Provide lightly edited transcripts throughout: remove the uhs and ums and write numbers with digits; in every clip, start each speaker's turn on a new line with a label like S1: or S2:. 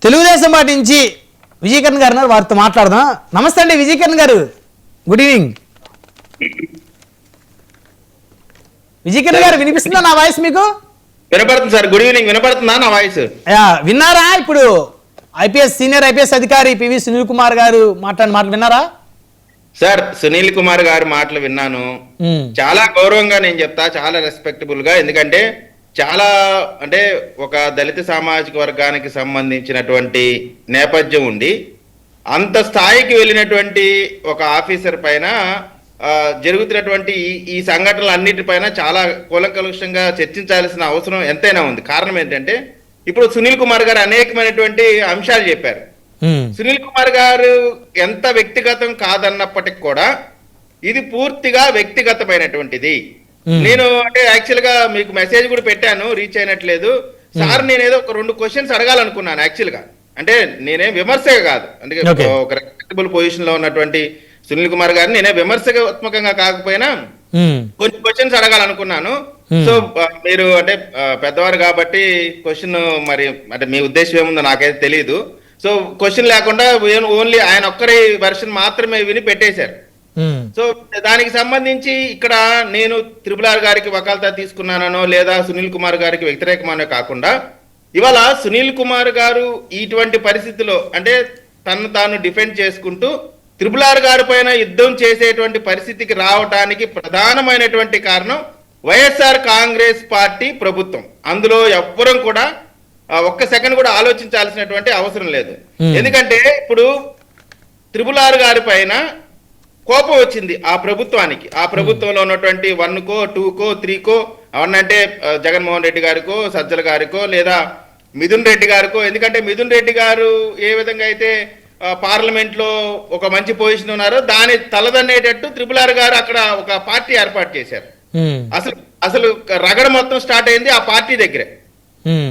S1: Telugu Desam party నుంచి విజయకరణ్ గారు ఉన్నారు, వారితో మాట్లాడదాం. నమస్తే అండి విజయకరణ్ గారు, గుడ్ ఈవినింగ్. విజయకరణ్ గారు వినిపిస్తుందా నా వాయిస్ మీకు?
S2: వినపడుతుంది సార్. Good evening. వినపడుతుందా నా వాయిస్?
S1: విన్నారా? ఇప్పుడు సీనియర్ ఐపీఎస్ అధికారి పివి సునీల్ కుమార్ గారు మాట్లాడిన మాటలు విన్నారా?
S2: సార్, సునీల్ కుమార్ గారి మాటలు విన్నాను. చాలా గౌరవంగా నేను చెప్తా, చాలా రెస్పెక్టబుల్ గా. ఎందుకంటే చాలా అంటే ఒక దళిత సామాజిక వర్గానికి సంబంధించినటువంటి నేపథ్యం ఉండి అంత స్థాయికి వెళ్ళినటువంటి ఒక ఆఫీసర్ పైన జరుగుతున్నటువంటి ఈ సంఘటనలు అన్నిటిపైన చాలా కూలంకలుషంగా చర్చించాల్సిన అవసరం ఎంతైనా ఉంది. కారణం ఏంటంటే ఇప్పుడు సునీల్ కుమార్ గారు అనేకమైనటువంటి అంశాలు చెప్పారు. సునీల్ కుమార్ గారు ఎంత వ్యక్తిగతం కాదన్నప్పటికి కూడా ఇది పూర్తిగా వ్యక్తిగతమైనటువంటిది. నేను అంటే యాక్చువల్ గా మీకు మెసేజ్ కూడా పెట్టాను, రీచ్ అయినట్లేదు సార్. నేనేదో ఒక 2 క్వశ్చన్స్ అడగాలనుకున్నాను యాక్చువల్ గా. అంటే నేనే విమర్శగా కాదు, అంటే ఒక రెస్పెక్టబుల్ పొజిషన్ లో ఉన్నటువంటి సునీల్ కుమార్ గారిని నేనే విమర్శనాత్మకంగా కాకపోయినా కొన్ని క్వశ్చన్స్ అడగాలనుకున్నాను. సో మీరు అంటే పెద్దవారు కాబట్టి క్వశ్చన్ మరి అంటే మీ ఉద్దేశం ఏముందో నాకైతే తెలియదు. సో క్వశ్చన్ లేకుండా ఓన్లీ ఆయన ఒక్కరి వెర్షన్ మాత్రమే విని పెట్టేశారు. సో దానికి సంబంధించి ఇక్కడ నేను త్రిపుల్ గారికి వకాల్తా తీసుకున్నానో లేదా సునీల్ కుమార్ గారికి వ్యతిరేకమానో కాకుండా ఇవాళ సునీల్ కుమార్ గారు ఇటువంటి పరిస్థితిలో అంటే తను తాను డిఫెండ్ చేసుకుంటూ త్రిపుల్ గారి పైన యుద్ధం చేసేటువంటి పరిస్థితికి రావడానికి ప్రధానమైనటువంటి కారణం వైఎస్ఆర్ కాంగ్రెస్ పార్టీ ప్రభుత్వం. అందులో ఎవ్వరం కూడా ఒక్క సెకండ్ కూడా ఆలోచించాల్సినటువంటి అవసరం లేదు. ఎందుకంటే ఇప్పుడు త్రిపుల్ గారి పైన కోపం వచ్చింది ఆ ప్రభుత్వానికి. ఆ ప్రభుత్వంలో ఉన్నటువంటి 1కో 2కో 3కో అవన్నంటే జగన్మోహన్ రెడ్డి గారికో సజ్జల గారికో లేదా మిథున్ రెడ్డి గారికో. ఎందుకంటే మిథున్ రెడ్డి గారు ఏ విధంగా అయితే పార్లమెంట్ లో ఒక మంచి పొజిషన్ ఉన్నారో దాని తలదన్నేటట్టు త్రిపుల్ గారు అక్కడ ఒక పార్టీ ఏర్పాటు చేశారు. అసలు రగడ మొత్తం స్టార్ట్ అయింది ఆ పార్టీ దగ్గరే.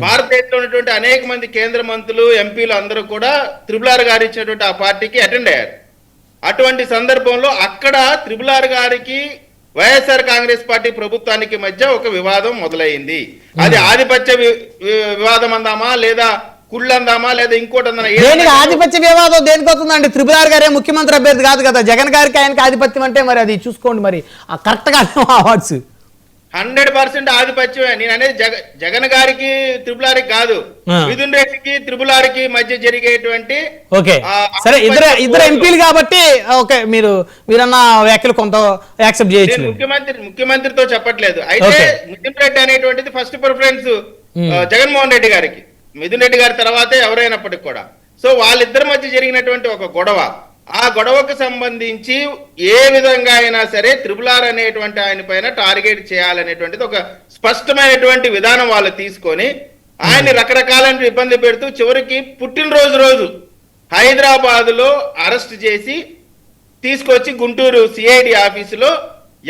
S2: భారతదేశంలో ఉన్నటువంటి అనేక మంది కేంద్ర మంత్రులు ఎంపీలు అందరూ కూడా త్రిపుల్ గారు ఇచ్చినటువంటి ఆ పార్టీకి అటెండ్ అయ్యారు. అటువంటి సందర్భంలో అక్కడ త్రిపుల్ గారికి వైఎస్ఆర్ కాంగ్రెస్ పార్టీ ప్రభుత్వానికి మధ్య ఒక వివాదం మొదలైంది. అది ఆధిపత్య వివాదం అందామా లేదా కుళ్ళు అందామా లేదా ఇంకోటి అందామా?
S1: ఆధిపత్య వివాదం దేనికి వస్తుందండి? త్రిపుల్ గారే ముఖ్యమంత్రి అభ్యర్థి కాదు కదా. జగన్ గారికి ఆయనకి ఆధిపత్యం అంటే మరి అది చూసుకోండి, మరి కరెక్ట్ గా అవార్డ్స్
S2: 100% ఆధిపత్యమే. నేను అనేది జగన్ గారికి త్రిపుల్ గారికి కాదు, మిథున్ రెడ్డికి త్రిపుల్ గారికి మధ్య జరిగేటువంటి.
S1: ఓకే సరే, ఇద్దరు ఎంపీలు కాబట్టి ఓకే, మీరన్న వ్యాఖ్యలు కొంత యాక్సెప్ట్ చేయొచ్చు.
S2: ముఖ్యమంత్రితో చెప్పట్లేదు. అయితే మిథున్ రెడ్డి అనేటువంటిది ఫస్ట్ ప్రిఫరెన్స్ జగన్మోహన్ రెడ్డి గారికి. మిథున్ రెడ్డి గారి తర్వాతే ఎవరైనప్పటికి కూడా. సో వాళ్ళిద్దరి మధ్య జరిగినటువంటి ఒక గొడవ, ఆ గొడవకు సంబంధించి ఏ విధంగా అయినా సరే త్రిపుల్ అనేటువంటి ఆయన పైన టార్గెట్ చేయాలనేటువంటిది ఒక స్పష్టమైనటువంటి విధానం వాళ్ళు తీసుకొని ఆయన్ని రకరకాల ఇబ్బంది పెడుతూ చివరికి పుట్టినరోజు రోజు హైదరాబాద్ లో అరెస్ట్ చేసి తీసుకొచ్చి గుంటూరు సిఐడి ఆఫీసులో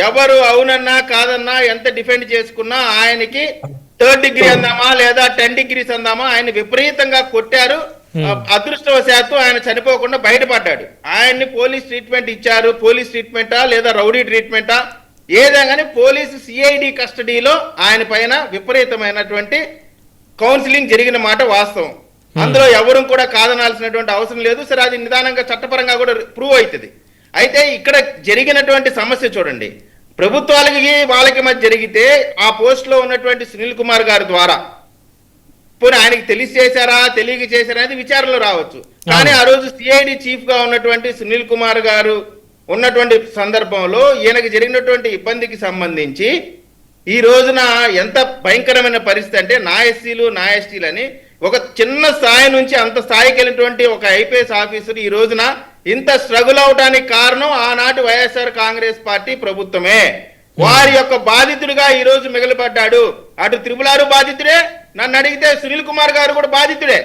S2: ఎవరు అవునన్నా కాదన్నా ఎంత డిఫెండ్ చేసుకున్నా ఆయనకి 3rd డిగ్రీ అందామా లేదా 10 degrees అందామా ఆయన విపరీతంగా కొట్టారు. అదృష్టవశాత్తు ఆయన చనిపోకుండా బయటపడ్డాడు. ఆయన్ని పోలీస్ ట్రీట్మెంట్ ఇచ్చారు. పోలీస్ ట్రీట్మెంటా లేదా రౌడీ ట్రీట్మెంటా ఏదైనా కానీ పోలీసు సిఐడి కస్టడీలో ఆయన పైన విపరీతమైనటువంటి కౌన్సిలింగ్ జరిగిన మాట వాస్తవం. అందులో ఎవరు కూడా కాదనాల్సినటువంటి అవసరం లేదు. సరే, అది నిదానంగా చట్టపరంగా కూడా ప్రూవ్ అవుతుంది. అయితే ఇక్కడ జరిగినటువంటి సమస్య చూడండి, ప్రభుత్వాలకి వాళ్ళకి మధ్య జరిగితే ఆ పోస్ట్ లో ఉన్నటువంటి సునీల్ కుమార్ గారి ద్వారా పోనీ ఆయనకి తెలిసి చేశారా తెలియక చేశారా అనేది విచారణలో రావచ్చు. కానీ ఆ రోజు సిఐడి చీఫ్ గా ఉన్నటువంటి సునీల్ కుమార్ గారు ఉన్నటువంటి సందర్భంలో ఈయనకి జరిగినటువంటి ఇబ్బందికి సంబంధించి ఈ రోజున ఎంత భయంకరమైన పరిస్థితి అంటే నా ఎస్సీలు నా ఎస్టీలని ఒక చిన్న స్థాయి నుంచి అంత స్థాయికి వెళ్ళినటువంటి ఒక ఐపీఎస్ ఆఫీసర్ ఈ రోజున ఇంత స్ట్రగుల్ అవడానికి కారణం ఆనాటి వైఎస్ఆర్ కాంగ్రెస్ పార్టీ ప్రభుత్వమే. వారి యొక్క బాధితుడిగా ఈ రోజు మిగిలిపడ్డాడు. అటు త్రిపుల్ బాధితుడే, నన్ను అడిగితే సునీల్ కుమార్ గారు కూడా బాధితుడే.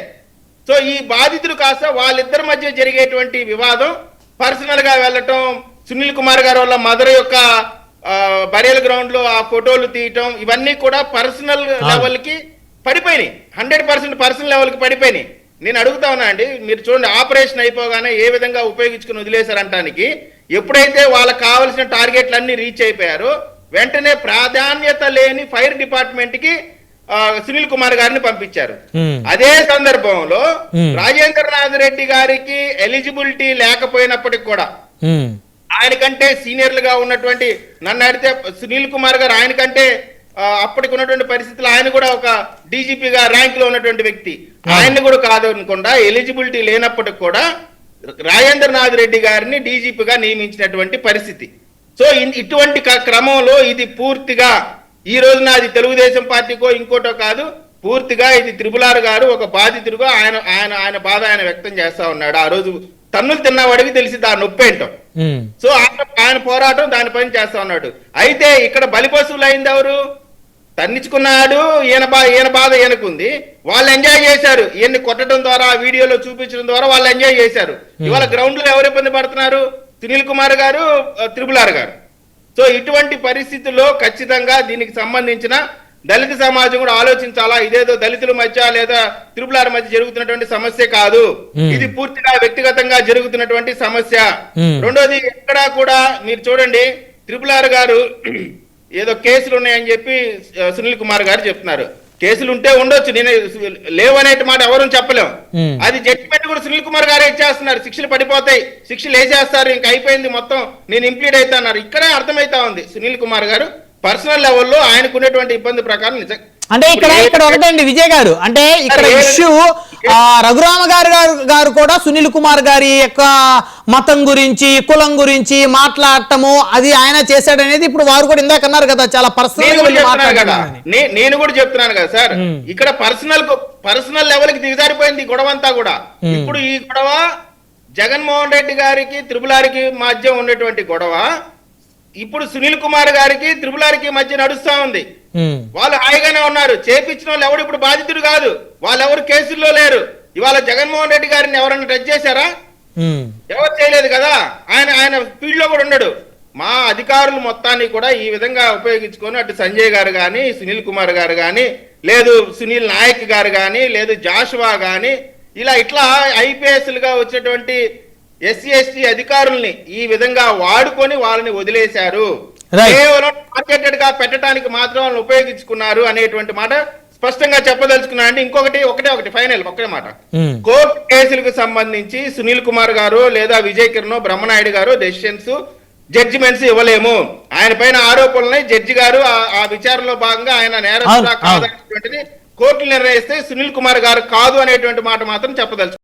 S2: సో ఈ బాధితుడు కాస్త వాళ్ళిద్దరి మధ్య జరిగేటువంటి వివాదం పర్సనల్ గా వెళ్ళటం, సునీల్ కుమార్ గారు వాళ్ళ మదర్ యొక్క బరియల్ గ్రౌండ్ లో ఆ ఫోటోలు తీయటం, ఇవన్నీ కూడా పర్సనల్ లెవెల్ కి పడిపోయినాయి. 100% పర్సనల్ లెవెల్ కి పడిపోయినాయి. నేను అడుగుతా ఉన్నా అండి, మీరు చూడండి ఆపరేషన్ అయిపోగానే ఏ విధంగా ఉపయోగించుకుని వదిలేశారంటానికి ఎప్పుడైతే వాళ్ళకి కావలసిన టార్గెట్లన్నీ రీచ్ అయిపోయారో వెంటనే ప్రాధాన్యత లేని ఫైర్ డిపార్ట్మెంట్ కి సునీల్ కుమార్ గారిని పంపించారు.
S1: ఉమ్.
S2: అదే సందర్భంలో
S1: ఉమ్.
S2: రాజేంద్రనాథ్ రెడ్డి గారికి ఎలిజిబిలిటీ లేకపోయినప్పటికి కూడా
S1: ఉమ్.
S2: ఆయన కంటే సీనియర్లుగా ఉన్నటువంటి, నన్ను అడిగితే సునీల్ కుమార్ గారు ఆయన కంటే అప్పటికి ఉన్నటువంటి పరిస్థితులు ఆయన కూడా ఒక డీజీపీగా ర్యాంక్ లో ఉన్నటువంటి వ్యక్తి, ఆయన్ని కూడా కాదు అనుకుండా ఎలిజిబిలిటీ లేనప్పటికి కూడా రాజేంద్రనాథ్ రెడ్డి గారిని డీజీపీగా నియమించినటువంటి పరిస్థితి. సో ఇటువంటి క్రమంలో ఇది పూర్తిగా ఈ రోజున అది తెలుగుదేశం పార్టీకో ఇంకోటో కాదు, పూర్తిగా ఇది త్రిపులార్ గారు ఒక బాధితుడుగా ఆయన ఆయన ఆయన బాధ ఆయన వ్యక్తం చేస్తా ఉన్నాడు. ఆ రోజు తన్నులు తిన్నవాడికి తెలిసి దాని నొప్పి ఏంటో. సో ఆయన పోరాటం దానిపైన చేస్తా ఉన్నాడు. అయితే ఇక్కడ బలిపశువులు అయింది ఎవరు? తన్నించుకున్నాడు, ఈయన బాధ ఈయనకుంది. వాళ్ళు ఎంజాయ్ చేశారు, ఈయన్ని కొట్టడం ద్వారా, వీడియోలో చూపించడం ద్వారా వాళ్ళు ఎంజాయ్ చేశారు. ఇవాళ గ్రౌండ్ లో ఎవరు ఇబ్బంది పడుతున్నారు? సునీల్ కుమార్ గారు, త్రిపులార్ గారు. సో ఇటువంటి పరిస్థితుల్లో ఖచ్చితంగా దీనికి సంబంధించిన దళిత సమాజం కూడా ఆలోచించాలా. ఇదేదో దళితుల మధ్య లేదా త్రిపులార్ మధ్య జరుగుతున్నటువంటి సమస్య కాదు, ఇది పూర్తిగా వ్యక్తిగతంగా జరుగుతున్నటువంటి సమస్య. రెండోది, ఎక్కడా కూడా మీరు చూడండి, త్రిపులార్ గారు ఏదో కేసులు ఉన్నాయని చెప్పి సునీల్ కుమార్ గారు చెప్తున్నారు. కేసులు ఉంటే ఉండొచ్చు, నేను లేవనే మాట ఎవరు చెప్పలేం. అది జడ్జిమెంట్ కూడా సునీల్ కుమార్ గారే ఇచ్చేస్తున్నారు. శిక్షలు పడిపోతాయి, శిక్షలు వేసేస్తారు, ఇంకా అయిపోయింది మొత్తం, నేను ఇంప్లీడ్ అవుతాన్నారు. ఇక్కడే అర్థమైతా ఉంది సునీల్ కుమార్ గారు పర్సనల్ లెవెల్లో ఆయనకున్నటువంటి ఇబ్బంది ప్రకారం నిజం.
S1: అంటే ఇక్కడ ఒకటండి విజయ్ గారు, అంటే ఇక్కడ ఇష్యూ రఘురామ గారు కూడా సునీల్ కుమార్ గారి యొక్క మతం గురించి, కులం గురించి మాట్లాడటము అది ఆయన చేశాడనేది ఇప్పుడు వారు కూడా ఇందాక అన్నారు కదా, చాలా పర్సనల్
S2: నేను కూడా చెప్తున్నాను కదా సార్, ఇక్కడ పర్సనల్ లెవెల్ కి దిగజారిపోయింది ఈ గొడవ అంతా కూడా. ఇప్పుడు ఈ గొడవ జగన్మోహన్ రెడ్డి గారికి త్రిపులారికి మధ్య ఉన్నటువంటి గొడవ ఇప్పుడు సునీల్ కుమార్ గారికి త్రిపులారికి మధ్య నడుస్తా ఉంది. వాళ్ళు హాయిగానే ఉన్నారు, చేపించిన వాళ్ళు ఎవరు ఇప్పుడు బాధితుడు కాదు, వాళ్ళెవరు కేసుల్లో లేరు. ఇవాళ జగన్మోహన్ రెడ్డి గారిని ఎవరన్నా టచ్ చేశారా? ఎవరు చేయలేదు కదా. ఆయన ఫీల్డ్ లో కూడా ఉండడు. మా అధికారులు మొత్తాన్ని కూడా ఈ విధంగా ఉపయోగించుకొని అటు సంజయ్ గారు కానీ, సునీల్ కుమార్ గారు కానీ, లేదు సునీల్ నాయక్ గారు కానీ, లేదు జాషువా కానీ, ఇట్లా ఐపీఎస్లుగా వచ్చేటువంటి ఎస్సీ ఎస్టీ అధికారుల్ని ఈ విధంగా వాడుకొని వాళ్ళని వదిలేశారు. కేవలం టార్గెటెడ్ గా పెట్టడానికి మాత్రం వాళ్ళని ఉపయోగించుకున్నారు అనేటువంటి మాట స్పష్టంగా చెప్పదలుచుకున్నా. అంటే ఒకటే ఫైనల్ ఒకే మాట, కోర్టు కేసులకు సంబంధించి సునీల్ కుమార్ గారు లేదా విజయ్ కిరణ్, బ్రహ్మనాయుడు గారు డెసిషన్స్, జడ్జిమెంట్స్ ఇవ్వలేము. ఆయన పైన ఆరోపణలని జడ్జి గారు ఆ విచారణలో భాగంగా ఆయన నేరస్తుడా కాదనేటువంటిది కోర్టులు నిర్ణయిస్తే సునీల్ కుమార్ గారు కాదు అనేటువంటి మాట మాత్రం చెప్పదలుచుకున్నారు.